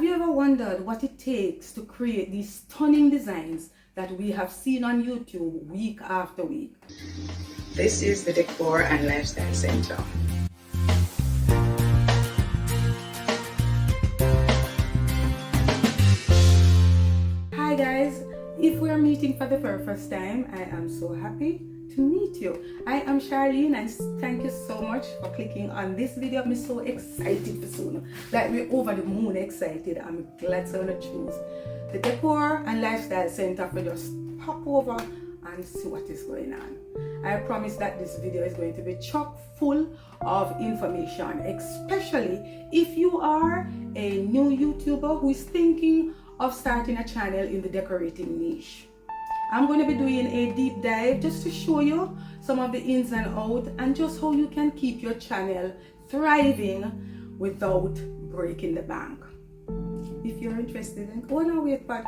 Have you ever wondered what it takes to create these stunning designs that we have seen on YouTube week after week? This is the Decor and Lifestyle Center. Hi guys, if we are meeting for the very first time, I am so happy to meet you. I am Charlene and thank you so much for clicking on this video. I'm so excited for soon. Like we're over the moon excited. I'm glad to choose the Decor and Lifestyle Center for just pop over and see what is going on. I promise that this video is going to be chock full of information, especially if you are a new YouTuber who is thinking of starting a channel in the decorating niche. I'm going to be doing a deep dive just to show you some of the ins and outs and just how you can keep your channel thriving without breaking the bank. If you're interested, then go and wait for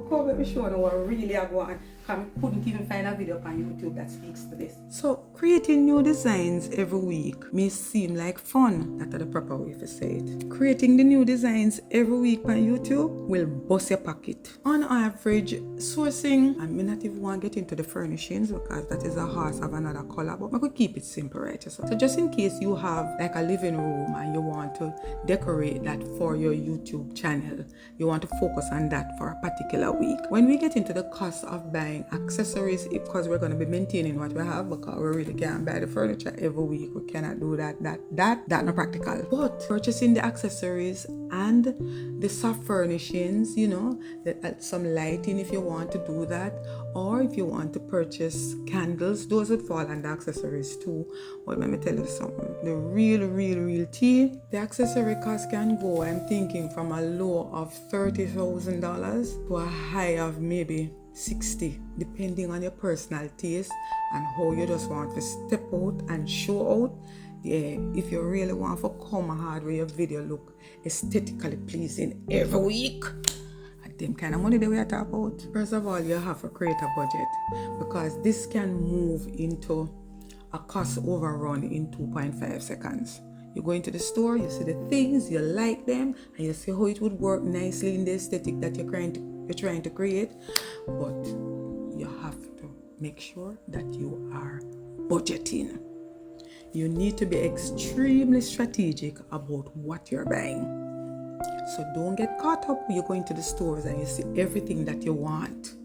come, let me show you what really I want. I couldn't even find a video on YouTube that speaks to this. So creating new designs every week may seem like fun. That's the proper way to say it. Creating the new designs every week on YouTube will bust your pocket. On average, sourcing, I may not even want to get into the furnishings because that is a horse of another color, but I could keep it simple, right? So just in case you have like a living room and you want to decorate that for your YouTube channel, you want to focus on that for a particular week. When we get into the cost of buying accessories, because we're going to be maintaining what we have, because we really can't buy the furniture every week, we cannot do that not practical. But purchasing the accessories and the soft furnishings, you know, some lighting if you want to do that, or if you want to purchase candles, those would fall under accessories too. But let me tell you something, the real tea, the accessory cost can go, I'm thinking, from a low of $30,000 to a high of maybe 60, depending on your personal taste and how you just want to step out and show out. Yeah, if you really want to come hard with your video look aesthetically pleasing every week, at them kind of money that we are talking about, first of all, you have to create a budget, because this can move into a cost overrun in 2.5 seconds. You go into the store, you see the things, you like them, and you see how it would work nicely in the aesthetic that you're trying to create, but you have to make sure that you are budgeting. You need to be extremely strategic about what you're buying. So don't get caught up when you go into the stores and you see everything that you want,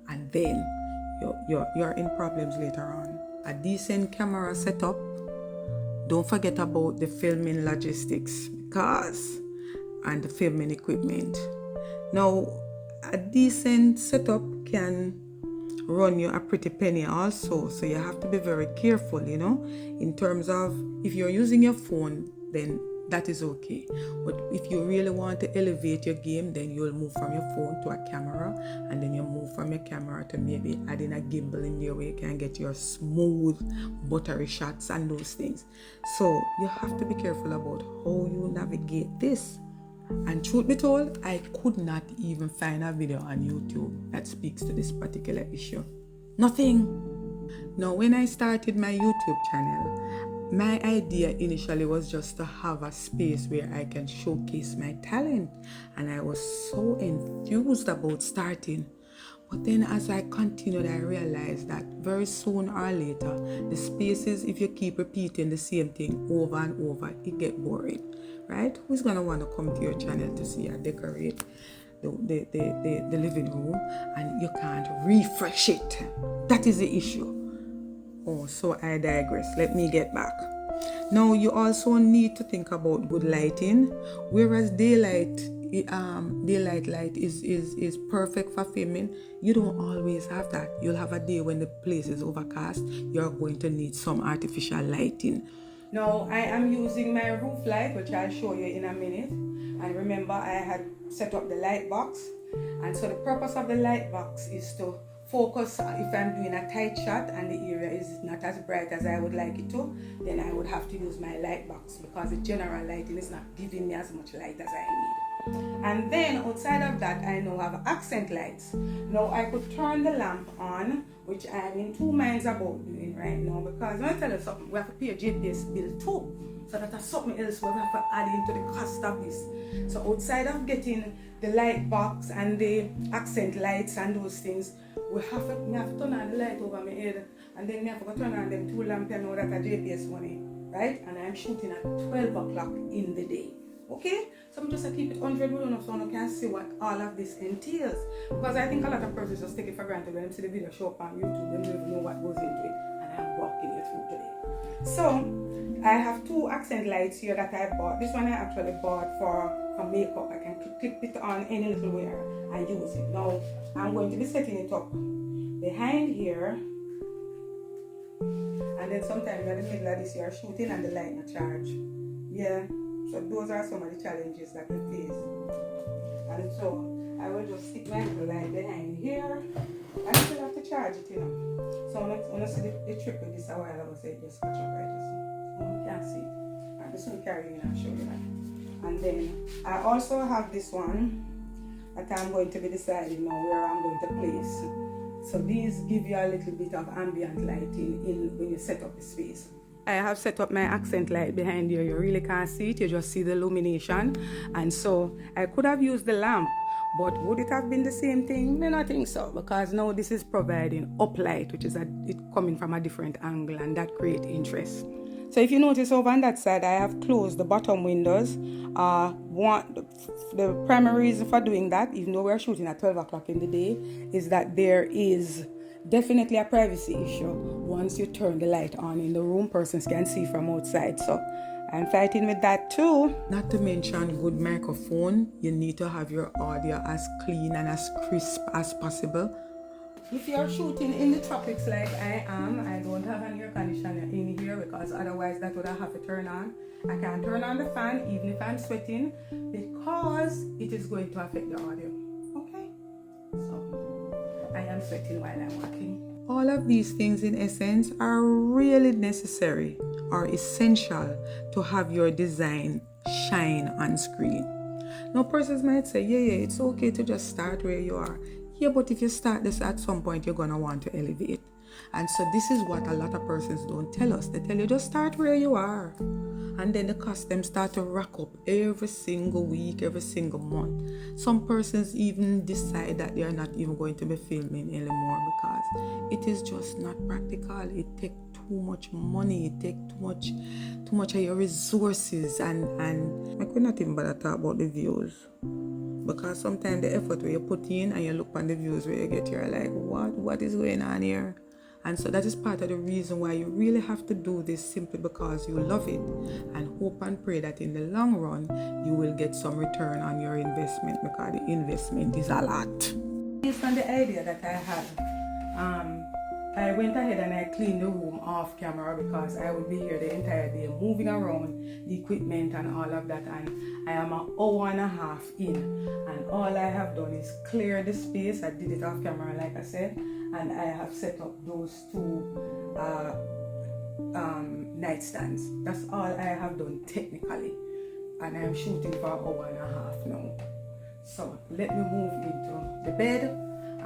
and then you're in problems later on. A decent camera setup. Don't forget about the filming logistics and the filming equipment. Now, a decent setup can run you a pretty penny also, so you have to be very careful, you know, in terms of if you're using your phone, then that is okay. But if you really want to elevate your game, then you'll move from your phone to a camera, and then you move from your camera to maybe adding a gimbal in there where you can get your smooth, buttery shots and those things. So you have to be careful about how you navigate this. And truth be told, I could not even find a video on YouTube that speaks to this particular issue. Nothing. Now, when I started my YouTube channel, my idea initially was just to have a space where I can showcase my talent, and I was so enthused about starting. But then as I continued, I realized that very soon or later, the spaces, if you keep repeating the same thing over and over, it gets boring, right? Who's going to want to come to your channel to see you decorate the living room and you can't refresh it? That is the issue. Oh, so I digress. Let me get back. Now, you also need to think about good lighting. Whereas daylight light is perfect for filming, you don't always have that. You'll have a day when the place is overcast. You're going to need some artificial lighting. Now, I am using my roof light, which I'll show you in a minute. And remember, I had set up the light box. And so the purpose of the light box is to focus. If I'm doing a tight shot and the area is not as bright as I would like it to, then I would have to use my light box, because the general lighting is not giving me as much light as I need. And then outside of that, I now have accent lights. Now I could turn the lamp on, which I am in two minds about doing right now, because let me tell you something, we have to pay a GPS bill too. So that's something else we have to add into the cost of this. So outside of getting the light box and the accent lights and those things, we have to turn on the light over my head, and then we have to turn on them 2 lamps and know that are JPS money, right? And I'm shooting at 12 o'clock in the day. Okay? So I'm just to keep it 100 with enough so you can see what all of this entails. Because I think a lot of persons just take it for granted when they see the video show up on YouTube, they don't even know what goes into it. And I'm walking you through today. So I have 2 accent lights here that I bought. This one I actually bought for makeup. I can clip it on any little wear and use it. Now I'm going to be setting it up behind here. And then sometimes in the middle of this you're shooting and the light not charge. Yeah. So those are some of the challenges that we face. And so I will just stick my little light behind here. I still have to charge it, you know. So when I see the trick with this a while ago, say just catch up right this. You can't see it. I'm just going to carry it and show you that. And then I also have this one that I'm going to be deciding now where I'm going to place. So these give you a little bit of ambient lighting in when you set up the space. I have set up my accent light behind here. You really can't see it, you just see the illumination. And so I could have used the lamp, but would it have been the same thing? I don't think so, because now this is providing uplight, which is it coming from a different angle, and that creates interest. So if you notice over on that side, I have closed the bottom windows. The primary reason for doing that, even though we're shooting at 12 o'clock in the day, is that there is definitely a privacy issue. Once you turn the light on in the room, persons can see from outside. So I'm fighting with that too. Not to mention good microphone. You need to have your audio as clean and as crisp as possible. If you're shooting in the tropics like I am, I don't have an air conditioner in here because otherwise that would have to turn on. I can't turn on the fan even if I'm sweating because it is going to affect the audio. Okay? So I am sweating while I'm working. All of these things in essence are really necessary or essential to have your design shine on screen. Now persons might say, yeah, it's okay to just start where you are. Yeah, but if you start this at some point, you're going to want to elevate. And so this is what a lot of persons don't tell us. They tell you just start where you are. And then the cost them start to rack up every single week, every single month. Some persons even decide that they are not even going to be filming anymore because it is just not practical. It takes too much money. It takes too much of your resources. And I could not even bother talk about the views. Because sometimes the effort where you put in and you look on the views where you get, you're like, what is going on here? And so that is part of the reason why you really have to do this simply because you love it and hope and pray that in the long run you will get some return on your investment because the investment is a lot. Based on the idea that I had, I went ahead and I cleaned the room off camera because I would be here the entire day moving around the equipment and all of that, and I am an hour and a half in and all I have done is clear the space. I did it off camera like I said, and I have set up those 2 nightstands. That's all I have done technically, and I am shooting for an hour and a half now. So let me move into the bed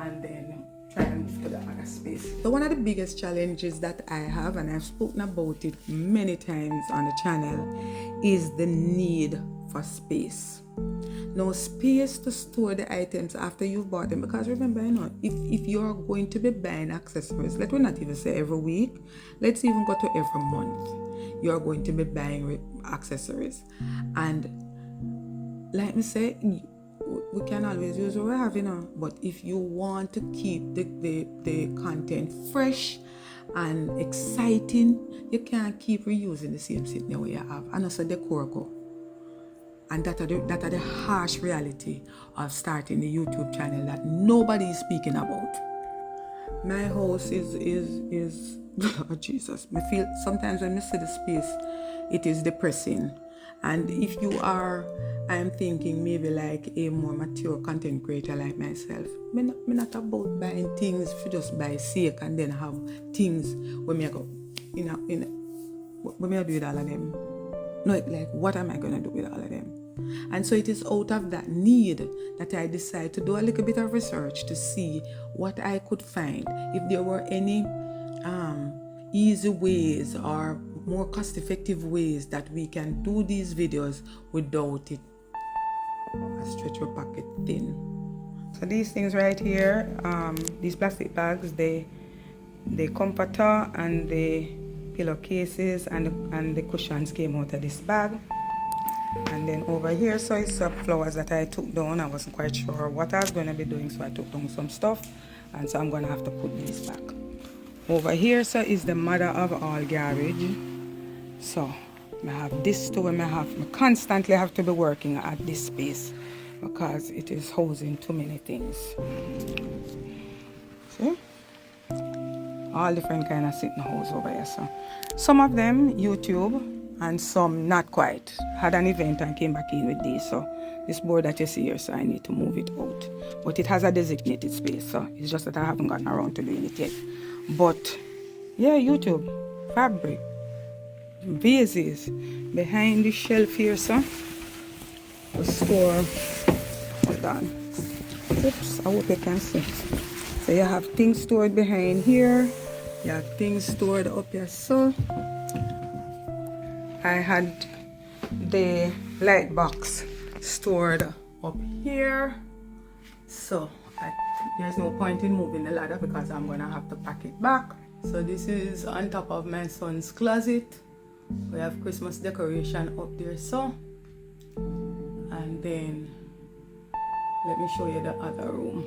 and then try and move to the other space. So one of the biggest challenges that I have, and I've spoken about it many times on the channel, is the need for space. Now, space to store the items after you've bought them, because remember, if you're going to be buying accessories, let me not even say every week, let's even go to every month, you're going to be buying accessories. And like me say, we can always use what we have, but if you want to keep the content fresh and exciting, you can't keep reusing the same sitting way you have. And also decor go. And that are the harsh reality of starting the YouTube channel that nobody is speaking about. My house is oh Jesus. I feel sometimes when I see the space, it is depressing. And if you are, I'm thinking maybe like a more mature content creator like myself, me not about buying things for just buy sake and then have things when me go, what me do with all of them? No, like what am I gonna do with all of them? And so it is out of that need that I decided to do a little bit of research to see what I could find, if there were any easy ways or more cost-effective ways that we can do these videos without it stretch your pocket thin. So these things right here, these plastic bags, the comforter and the pillowcases and the cushions came out of this bag. And then over here, so it's some flowers that I took down. I wasn't quite sure what I was going to be doing, so I took down some stuff, and so I'm going to have to put these back. Over here, so is the mother of all garbage. So I have this too, and I constantly have to be working at this space because it is housing too many things. See? All different kind of sitting house over here. So some of them YouTube and some not quite. Had an event and came back in with these. So this board that you see here, so I need to move it out. But it has a designated space, so it's just that I haven't gotten around to doing it yet. But yeah, YouTube, fabric, vases, behind the shelf here, so the store. Hold on. Oops, I hope you can see. So you have things stored behind here. You have things stored up here, so I had the light box stored up here, so there's no point in moving the ladder because I'm gonna have to pack it back. So this is on top of my son's closet. We have Christmas decoration up there, so, and then let me show you the other room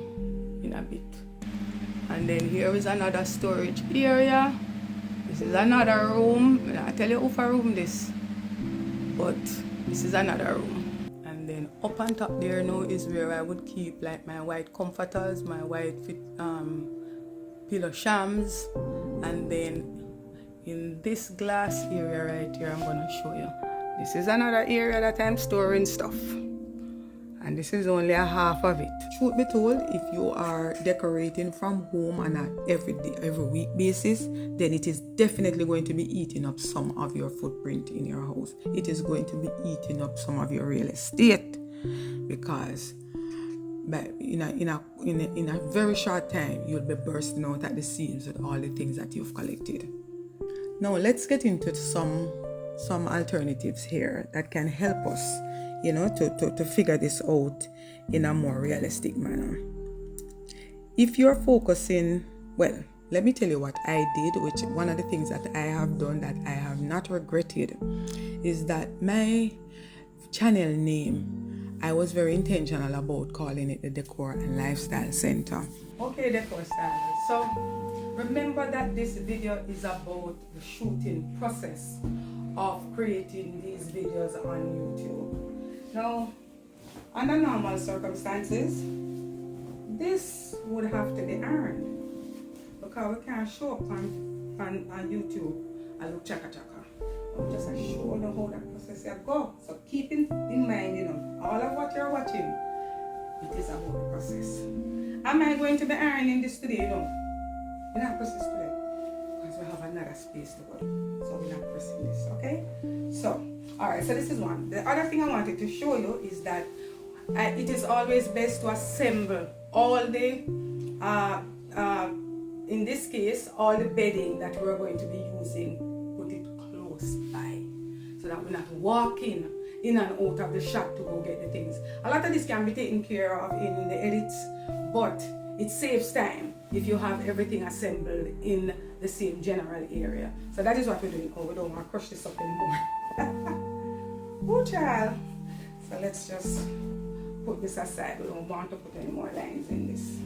in a bit. And then here is another storage area. This is another room. I tell you who room this, but this is another room. And then up on top there now is where I would keep like my white comforters, my white pillow shams, and then in this glass area right here, I'm gonna show you. This is another area that I'm storing stuff. And this is only a half of it. Truth be told, if you are decorating from home on an every week basis, then it is definitely going to be eating up some of your footprint in your house. It is going to be eating up some of your real estate, because in a very short time you'll be bursting out at the seams with all the things that you've collected. Now let's get into some alternatives here that can help us, to figure this out in a more realistic manner. If you're focusing, well, let me tell you what I did, which one of the things that I have done that I have not regretted is that my channel name, I was very intentional about calling it the Decor and Lifestyle Center. Okay, Decor Style. So remember that this video is about the shooting process of creating these videos on YouTube. Now, under normal circumstances, this would have to be earned because we can't show up on YouTube and look chaka. I'm just showing you how that process go. So keep in mind, all of what you're watching, it is about the process. Am I going to be earning this today? No. We're not process today because we have another space to go. So we're not pressing this, okay? So, alright, so this is one. The other thing I wanted to show you is that it is always best to assemble all the, in this case, all the bedding that we're going to be using, put it close by, so that we're not walking in and out of the shop to go get the things. A lot of this can be taken care of in the edits, but it saves time if you have everything assembled in the same general area. So that is what we're doing. Oh, we don't want to crush this up anymore. Oh, child. So let's just put this aside. We don't want to put any more lines in this.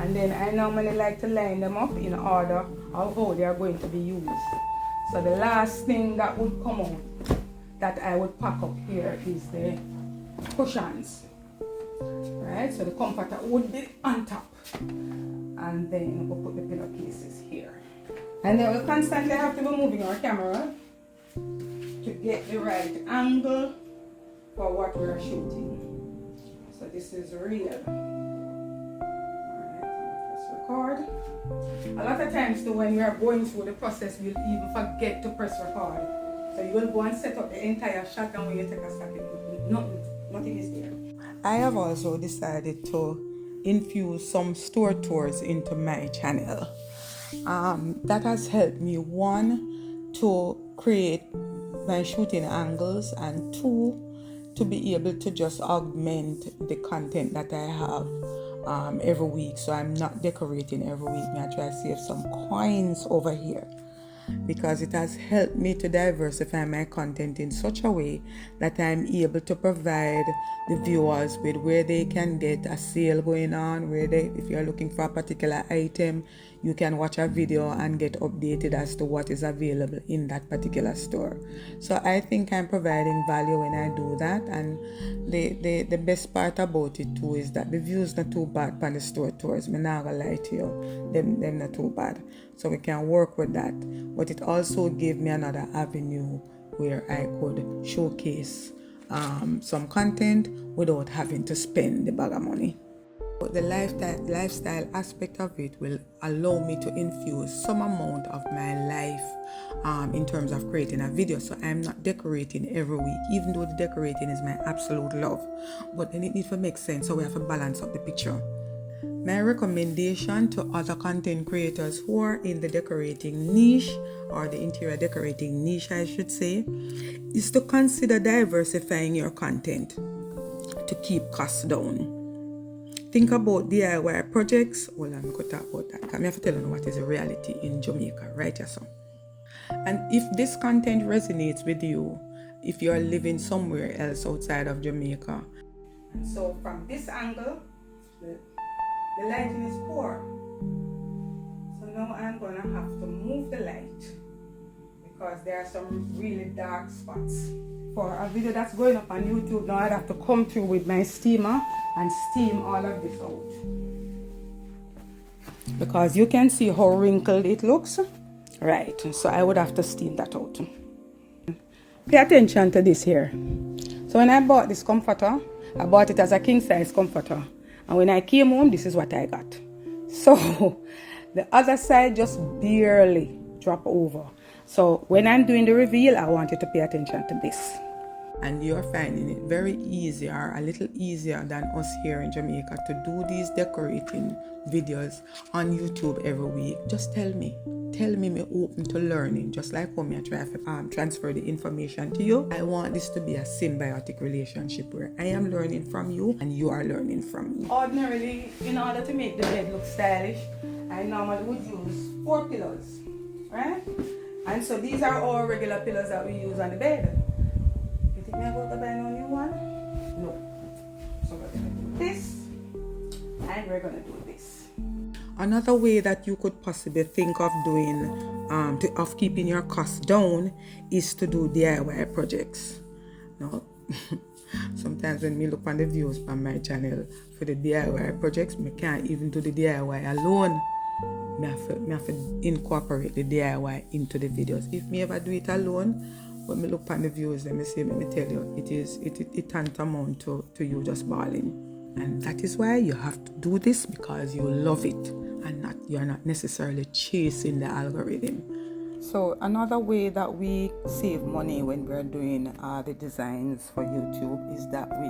And then I normally like to line them up in order of how they are going to be used. So the last thing that would come out that I would pack up here is the cushions. Right? So the comforter would be on top. And then we'll put the pillowcases here. And then we'll constantly have to be moving our camera to get the right angle for what we're shooting. So this is real. Alright, let's record. A lot of times too, when we are going through the process, we'll even forget to press record. So you will go and set up the entire shot, and when you take a stop, nothing is there. I have also decided to infuse some store tours into my channel. That has helped me, one, to create my shooting angles, and 2, to be able to just augment the content that I have every week. So I'm not decorating every week. I try to save some coins over here, because it has helped me to diversify my content in such a way that I'm able to provide the viewers with where they can get a sale going on, where they, if you're looking for a particular item, you can watch a video and get updated as to what is available in that particular store. So I think I'm providing value when I do that, and the best part about it too is that the views not too bad on the store tours. Me not gonna lie to you, them not too bad. So we can work with that. But it also gave me another avenue where I could showcase some content without having to spend the bag of money. But the lifestyle aspect of it will allow me to infuse some amount of my life in terms of creating a video. So I'm not decorating every week, even though the decorating is my absolute love. But then it needs to make sense, so we have to balance up the picture. My recommendation to other content creators who are in the decorating niche, or the interior decorating niche I should say, is to consider diversifying your content to keep costs down. Think about DIY projects. Well, I'm going to talk about that, because I have to tell you what is a reality in Jamaica, right? So, and if this content resonates with you, if you are living somewhere else outside of Jamaica, and so from this angle, the lighting is poor. So now I'm going to have to move the light, because there are some really dark spots. For a video that's going up on YouTube, now I'd have to come through with my steamer and steam all of this out, because you can see how wrinkled it looks, right? So I would have to steam that out. Pay attention to this here. So when I bought this comforter, I bought it as a king size comforter, and when I came home, this is what I got. So the other side just barely drop over. So when I'm doing the reveal, I want you to pay attention to this. And you're finding it very easy, or a little easier than us here in Jamaica, to do these decorating videos on YouTube every week. Just tell me me open to learning, just like how I try to transfer the information to you. I want this to be a symbiotic relationship where I am learning from you and you are learning from me. Ordinarily, in order to make the bed look stylish, I normally would use 4 pillows, right? And so these are all regular pillows that we use on the bed. You think I'm going to buy no new one? No. So we're going to do this, and we're going to do this. Another way that you could possibly think of doing, of keeping your costs down, is to do DIY projects. Now, sometimes when we look on the views on my channel for the DIY projects, I can't even do the DIY alone. I have to incorporate the DIY into the videos. If me ever do it alone, when I look on the views, let me tell you, it tantamount to you just bawling. And that is why you have to do this, because you love it, and you're not necessarily chasing the algorithm. So another way that we save money when we're doing the designs for YouTube is that we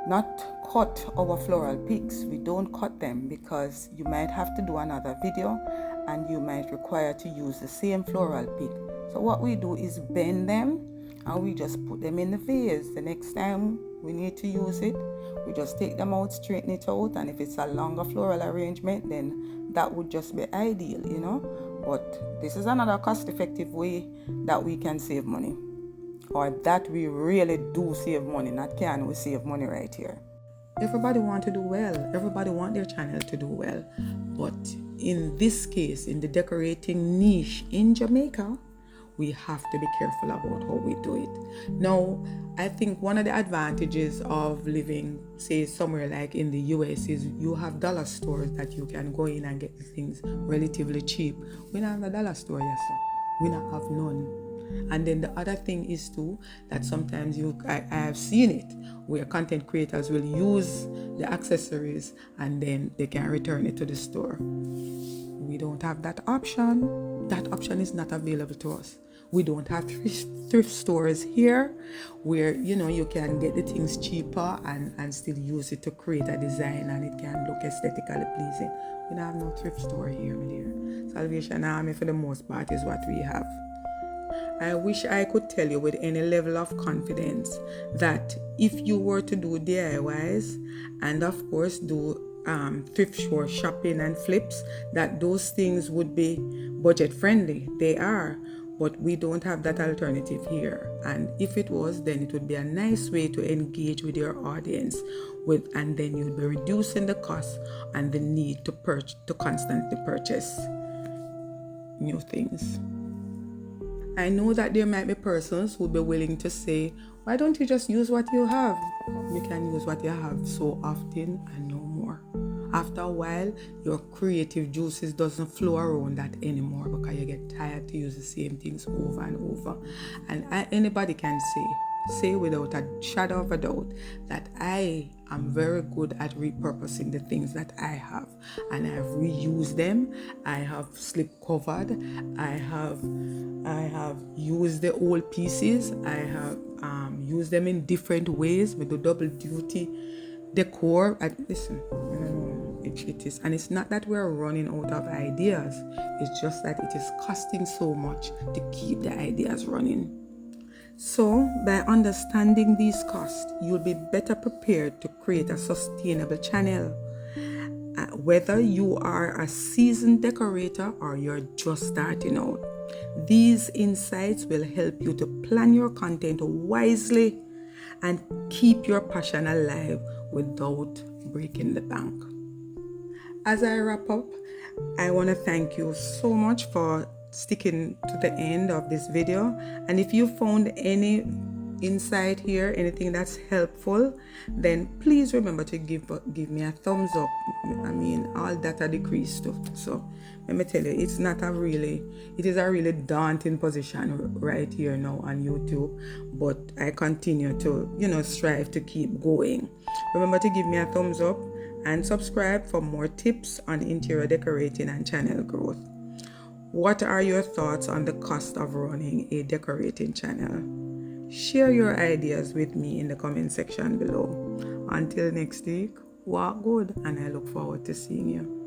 not cut our floral picks. We don't cut them, because you might have to do another video and you might require to use the same floral pick. So what we do is bend them, and we just put them in the vase. The next time we need to use it, we just take them out, straighten it out, and if it's a longer floral arrangement, then that would just be ideal, you know. But this is another cost-effective way that we can save money, or that we really do save money. Not can we save money right here. Everybody want to do well. Everybody want their channel to do well. But in this case, in the decorating niche in Jamaica, we have to be careful about how we do it. Now, I think one of the advantages of living, say, somewhere like in the US is you have dollar stores that you can go in and get the things relatively cheap. We don't have a dollar store, yes, sir. We don't have none. And then the other thing is too, that sometimes I have seen it, where content creators will use the accessories and then they can return it to the store. We don't have that option. That option is not available to us. We don't have thrift stores here where, you know, you can get the things cheaper and still use it to create a design and it can look aesthetically pleasing. We don't have no thrift store here, my dear. Salvation Army, for the most part, is what we have. I wish I could tell you with any level of confidence that if you were to do DIYs and of course do thrift store shopping and flips, that those things would be budget friendly. They are, but we don't have that alternative here. And if it was, then it would be a nice way to engage with your audience and then you'll be reducing the cost and the need to constantly purchase new things. I know that there might be persons who will be willing to say, why don't you just use what you have? You can use what you have so often and no more. After a while, your creative juices doesn't flow around that anymore because you get tired to use the same things over and over. And anybody can say without a shadow of a doubt that I am very good at repurposing the things that I have, and I have reused them. I have slip covered. I have used the old pieces. I have used them in different ways with the double duty decor. And listen, it is, and it's not that we're running out of ideas. It's just that it is costing so much to keep the ideas running. So, by understanding these costs, you'll be better prepared to create a sustainable channel. Whether you are a seasoned decorator or you're just starting out, these insights will help you to plan your content wisely and keep your passion alive without breaking the bank. As I wrap up, I want to thank you so much for sticking to the end of this video, and if you found any insight here, anything that's helpful, then please remember to give me a thumbs up. I mean, all data decrease stuff. So let me tell you, it is a really daunting position right here now on YouTube, but I continue to strive to keep going. Remember to give me a thumbs up and subscribe for more tips on interior decorating and channel growth. What are your thoughts on the cost of running a decorating channel? Share your ideas with me in the comment section below. Until next week, walk good, and I look forward to seeing you.